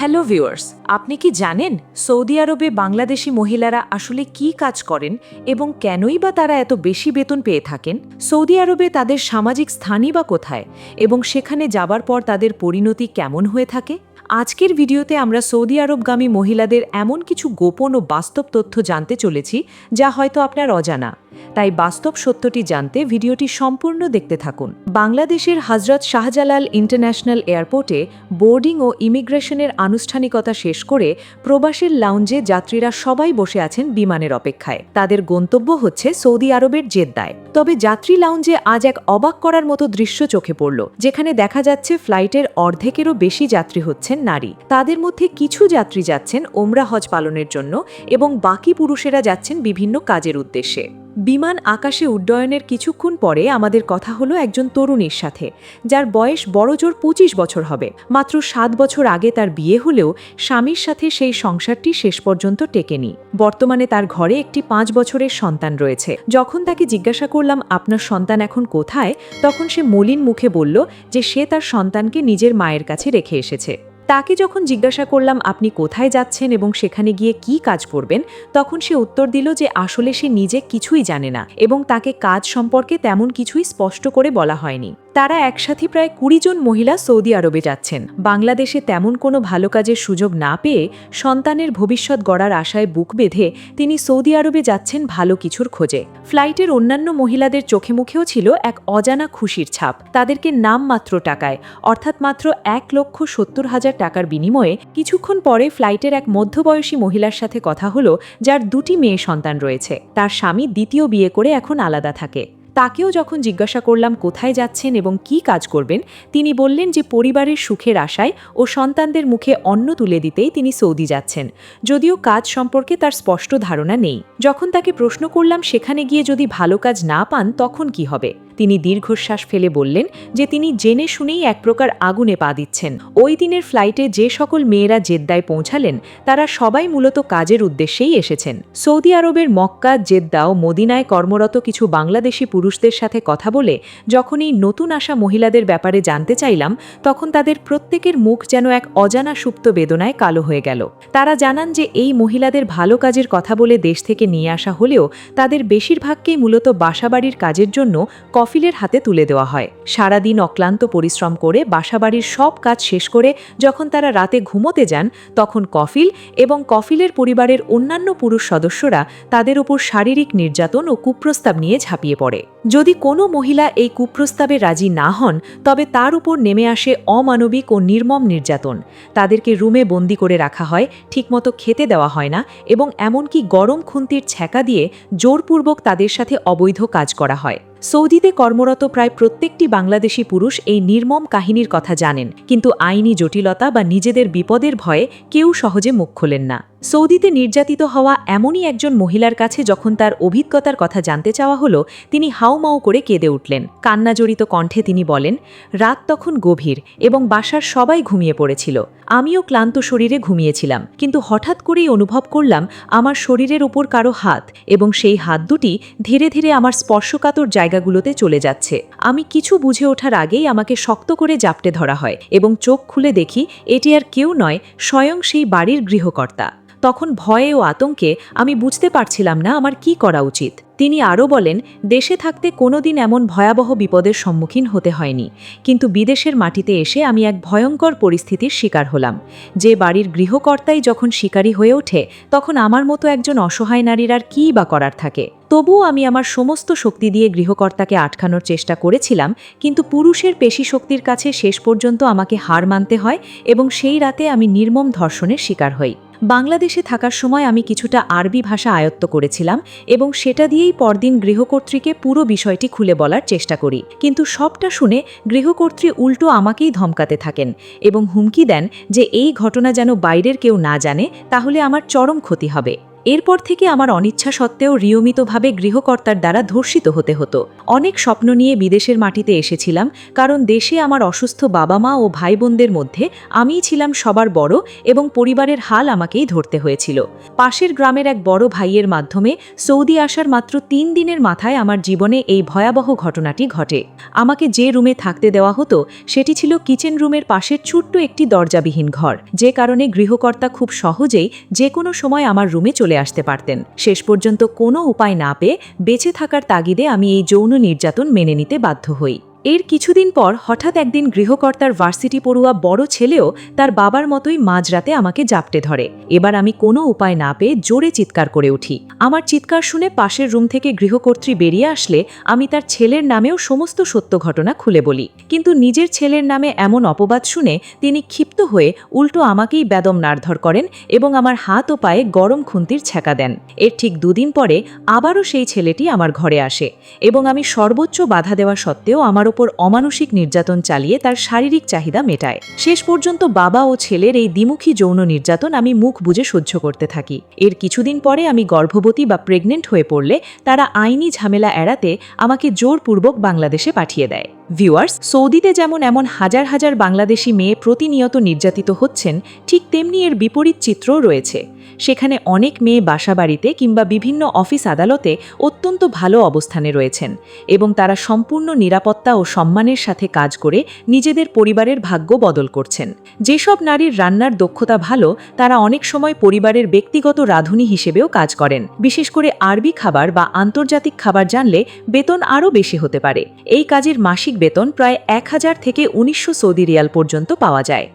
Hello viewers, আপনি কি জানেন সৌদি আরবে বাংলাদেশি মহিলারা আসলে কি কাজ করেন এবং কেনই বা তারা এত বেশি বেতন পেয়ে থাকেন? সৌদি আরবে তাদের সামাজিক স্থানই বা কোথায় এবং সেখানে যাবার পর তাদের পরিণতি কেমন হয়ে থাকে? আজকের ভিডিওতে আমরা সৌদি আরবগামী মহিলাদের এমন কিছু গোপন ও বাস্তব তথ্য জানতে চলেছি যা হয়তো আপনার অজানা। তাই বাস্তব সত্যটি জানতে ভিডিওটি সম্পূর্ণ দেখতে থাকুন। বাংলাদেশের হজরত শাহজালাল ইন্টারন্যাশনাল এয়ারপোর্টে বোর্ডিং ও ইমিগ্রেশনের আনুষ্ঠানিকতা শেষ করে প্রবাসীর লাউঞ্জে যাত্রীরা সবাই বসে আছেন বিমানের অপেক্ষায়। তাদের গন্তব্য হচ্ছে সৌদি আরবের জেদ্দায়। তবে যাত্রী লাউঞ্জে আজ এক অবাক করার মতো দৃশ্য চোখে পড়ল, যেখানে দেখা যাচ্ছে ফ্লাইটের অর্ধেকেরও বেশি যাত্রী হচ্ছেন নারী। তাদের মধ্যে কিছু যাত্রী যাচ্ছেন ওমরা হজ পালনের জন্য এবং বাকি পুরুষেরা যাচ্ছেন বিভিন্ন কাজের উদ্দেশ্যে। বিমান আকাশে উড্ডয়নের কিছুক্ষণ পরে আমাদের কথা হলো একজন তরুণীর সাথে, যার বয়স বড়জোর ২৫ বছর হবে। মাত্র ৭ বছর আগে তার বিয়ে হলেও স্বামীর সাথে সেই সংসারটি শেষ পর্যন্ত টেকেনি। বর্তমানে তার ঘরে একটি ৫ বছরের সন্তান রয়েছে। যখন তাকে জিজ্ঞাসা করলাম আপনার সন্তান এখন কোথায়, তখন সে মলিন মুখে বলল যে সে তার সন্তানকে নিজের মায়ের কাছে রেখে এসেছে। তাকে যখন জিজ্ঞাসা করলাম আপনি কোথায় যাচ্ছেন এবং সেখানে গিয়ে কি কাজ করবেন, তখন সে উত্তর দিল যে আসলে সে নিজে কিছুই জানে না এবং তাকে কাজ সম্পর্কে তেমন কিছুই স্পষ্ট করে বলা হয়নি। তারা একসাথে প্রায় ২০ জন মহিলা সৌদি আরবে যাচ্ছেন। বাংলাদেশে তেমন কোনো ভালো কাজের সুযোগ না পেয়ে সন্তানের ভবিষ্যৎ গড়ার আশায় বুক বেঁধে তিনি সৌদি আরবে যাচ্ছেন ভালো কিছুর খোঁজে। ফ্লাইটের অন্যান্য মহিলাদের চোখে মুখেও ছিল এক অজানা খুশির ছাপ। তাদেরকে নামমাত্র টাকায়, অর্থাৎ মাত্র ১,৭০,০০০ টাকার বিনিময়ে কিছুক্ষণ পরে ফ্লাইটের এক মধ্যবয়সী মহিলার সাথে কথা হলো, যার ২টি মেয়ে সন্তান রয়েছে। তার স্বামী দ্বিতীয় বিয়ে করে এখন আলাদা থাকে। তাকেও যখন জিজ্ঞাসা করলাম কোথায় যাচ্ছেন এবং কি কাজ করবেন, তিনি বললেন যে পরিবারের সুখের আশায় ও সন্তানদের মুখে অন্ন তুলে দিতেই তিনি সৌদি যাচ্ছেন, যদিও কাজ সম্পর্কে তার স্পষ্ট ধারণা নেই। যখন তাকে প্রশ্ন করলাম সেখানে গিয়ে যদি ভালো কাজ না পান তখন কি হবে, তিনি দীর্ঘশ্বাস ফেলে বললেন যে তিনি জেনে শুনেই এক প্রকার আগুনে পা দিচ্ছেন। ওই দিনের ফ্লাইটে যে সকল মেয়েরা জেদ্দায় পৌঁছালেন তারা সবাই মূলত কাজের উদ্দেশ্যেই এসেছেন। সৌদি আরবের মক্কা, জেদ্দা ও মদিনায় কর্মরত কিছু বাংলাদেশি পুরুষদের সাথে কথা বলে যখন এই নতুন আসা মহিলাদের ব্যাপারে জানতে চাইলাম, তখন তাদের প্রত্যেকের মুখ যেন এক অজানা সুপ্ত বেদনায় কালো হয়ে গেল। তারা জানান যে এই মহিলাদের ভালো কাজের কথা বলে দেশ থেকে নিয়ে আসা হলেও তাদের বেশিরভাগকেই মূলত বাসাবাড়ির কাজের জন্য কফিলের হাতে তুলে দেওয়া হয়। সারাদিন অক্লান্ত পরিশ্রম করে বাসাবাড়ির সব কাজ শেষ করে যখন তারা রাতে ঘুমোতে যান, তখন কফিল এবং কফিলের পরিবারের অন্যান্য পুরুষ সদস্যরা তাদের উপর শারীরিক নির্যাতন ও কুপ্রস্তাব নিয়ে ঝাঁপিয়ে পড়ে। যদি কোনো মহিলা এই কুপ্রস্তাবে রাজি না হন, তবে তার উপর নেমে আসে অমানবিক ও নির্মম নির্যাতন। তাদেরকে রুমে বন্দি করে রাখা হয়, ঠিকমতো খেতে দেওয়া হয় না এবং এমনকি গরম খুন্তির ছ্যাঁকা দিয়ে জোরপূর্বক তাদের সাথে অবৈধ কাজ করা হয়। সৌদিতে কর্মরত প্রায় প্রত্যেকটি বাংলাদেশি পুরুষ এই নির্মম কাহিনীর কথা জানেন, কিন্তু আইনি জটিলতা বা নিজেদের বিপদের ভয়ে কেউ সহজে মুখ খোলেন না। সৌদিতে নির্যাতিত হওয়া এমনই একজন মহিলার কাছে যখন তার অভিজ্ঞতার কথা জানতে চাওয়া হলো, তিনি হাউমাউ করে কেঁদে উঠলেন। কান্নাজড়িত কণ্ঠে তিনি বলেন, রাত তখন গভীর এবং বাসার সবাই ঘুমিয়ে পড়েছিল। আমিও ক্লান্ত শরীরে ঘুমিয়েছিলাম, কিন্তু হঠাৎ করেই অনুভব করলাম আমার শরীরের উপর কারো হাত এবং সেই হাত দুটি ধীরে ধীরে আমার স্পর্শকাতর জায়গাগুলোতে চলে যাচ্ছে। আমি কিছু বুঝে ওঠার আগেই আমাকে শক্ত করে জাপটে ধরা হয় এবং চোখ খুলে দেখি এটি আর কেউ নয়, স্বয়ং সেই বাড়ির গৃহকর্তা। তখন ভয়ে ও আতঙ্কে আমি বুঝতে পারছিলাম না আমার কি করা উচিত। তিনি আরও বলেন, দেশে থাকতে কোনোদিন এমন ভয়াবহ বিপদের সম্মুখীন হতে হয়নি, কিন্তু বিদেশের মাটিতে এসে আমি এক ভয়ঙ্কর পরিস্থিতির শিকার হলাম। যে বাড়ির গৃহকর্তাই যখন শিকারী হয়ে ওঠে, তখন আমার মতো একজন অসহায় নারীর আর কী বা করার থাকে। তবুও আমি আমার সমস্ত শক্তি দিয়ে গৃহকর্তাকে আটকানোর চেষ্টা করেছিলাম, কিন্তু পুরুষের পেশি শক্তির কাছে শেষ পর্যন্ত আমাকে হার মানতে হয় এবং সেই রাতে আমি নির্মম ধর্ষণের শিকার হই। বাংলাদেশে থাকার সময় আমি কিছুটা আরবি ভাষা আয়ত্ত করেছিলাম এবং সেটা দিয়েই পরদিন গৃহকর্ত্রীকে পুরো বিষয়টি খুলে বলার চেষ্টা করি, কিন্তু সবটা শুনে গৃহকর্ত্রী উল্টো আমাকেই ধমকাতে থাকেন এবং হুমকি দেন যে এই ঘটনা যেন বাইরের কেউ না জানে, তাহলে আমার চরম ক্ষতি হবে। এরপর থেকে আমার অনিচ্ছা সত্ত্বেও নিয়মিতভাবে গৃহকর্তার দ্বারা ধর্ষিত হতে হতো। অনেক স্বপ্ন নিয়ে বিদেশের মাটিতে এসেছিলাম, কারণ দেশে আমার অসুস্থ বাবা মা ও ভাই বোনদের মধ্যে আমিই ছিলাম সবার বড় এবং পরিবারের হাল আমাকেই ধরতে হয়েছিল। পাশের গ্রামের এক বড় ভাইয়ের মাধ্যমে সৌদি আসার মাত্র ৩ দিনের মাথায় আমার জীবনে এই ভয়াবহ ঘটনাটি ঘটে। আমাকে যে রুমে থাকতে দেওয়া হতো সেটি ছিল কিচেন রুমের পাশের ছোট্ট একটি দরজাবিহীন ঘর, যে কারণে গৃহকর্তা খুব সহজেই যে কোনো সময় আমার রুমে চলে আসতে পারতেন। শেষ পর্যন্ত কোনো উপায় না পেয়ে বেঁচে থাকার তাগিদে আমি এই যৌন নির্যাতন মেনে নিতে বাধ্য হই। এর কিছুদিন পর হঠাৎ একদিন গৃহকর্তার ভার্সিটি পড়ুয়া বড় ছেলেও তার বাবার মতোই মাঝরাতে আমাকে জাপটে ধরে। এবার আমি কোনো উপায় না পেয়ে জোরে চিৎকার করে উঠি। আমার চিৎকার শুনে পাশের রুম থেকে গৃহকর্ত্রী বেরিয়ে আসলে আমি তার ছেলের নামেও সমস্ত সত্য ঘটনা খুলে বলি। কিন্তু নিজের ছেলের নামে এমন অপবাদ শুনে তিনি ক্ষিপ্ত হয়ে উল্টো আমাকেই বেদম মারধর করেন এবং আমার হাত ও পায়ে গরম খুন্তির ছ্যাঁকা দেন। এর ঠিক 2 দিন পরে আবারও সেই ছেলেটি আমার ঘরে আসে এবং আমি সর্বোচ্চ বাধা দেওয়া সত্ত্বেও আমার ওপর অমানসিক নির্যাতন চালিয়ে তার শারীরিক চাহিদা মেটায়। শেষ পর্যন্ত বাবা ও ছেলের এই দ্বিমুখী যৌন নির্যাতন আমি মুখ বুজে সহ্য করতে থাকি। এর কিছুদিন পরে আমি গর্ভবতী বা প্রেগনেন্ট হয়ে পড়লে তারা আইনি ঝামেলা এড়াতে আমাকে জোরপূর্বক বাংলাদেশে পাঠিয়ে দেয়। ভিউয়ার্স, সৌদিতে যেমন এমন হাজার হাজার বাংলাদেশি মেয়ে প্রতিনিয়ত নির্যাতিত হচ্ছেন, ঠিক তেমনি এর বিপরীত চিত্রও রয়েছে। সেখানে অনেক মেয়ে বাসাবাড়িতে কিংবা বিভিন্ন অফিস আদালতে অত্যন্ত ভালো অবস্থানে রয়েছেন এবং তারা সম্পূর্ণ নিরাপত্তা ও সম্মানের সাথে কাজ করে নিজেদের পরিবারের ভাগ্য বদল করছেন। যেসব নারীর রান্নার দক্ষতা ভালো, তারা অনেক সময় পরিবারের ব্যক্তিগত রাঁধুনি হিসেবেও কাজ করেন। বিশেষ করে আরবি খাবার বা আন্তর্জাতিক খাবার জানলে বেতন আরও বেশি হতে পারে। এই কাজের মাসিক বেতন প্রায় 1000 থেকে 1900 সৌদি রিয়াল পর্যন্ত পাওয়া যায়।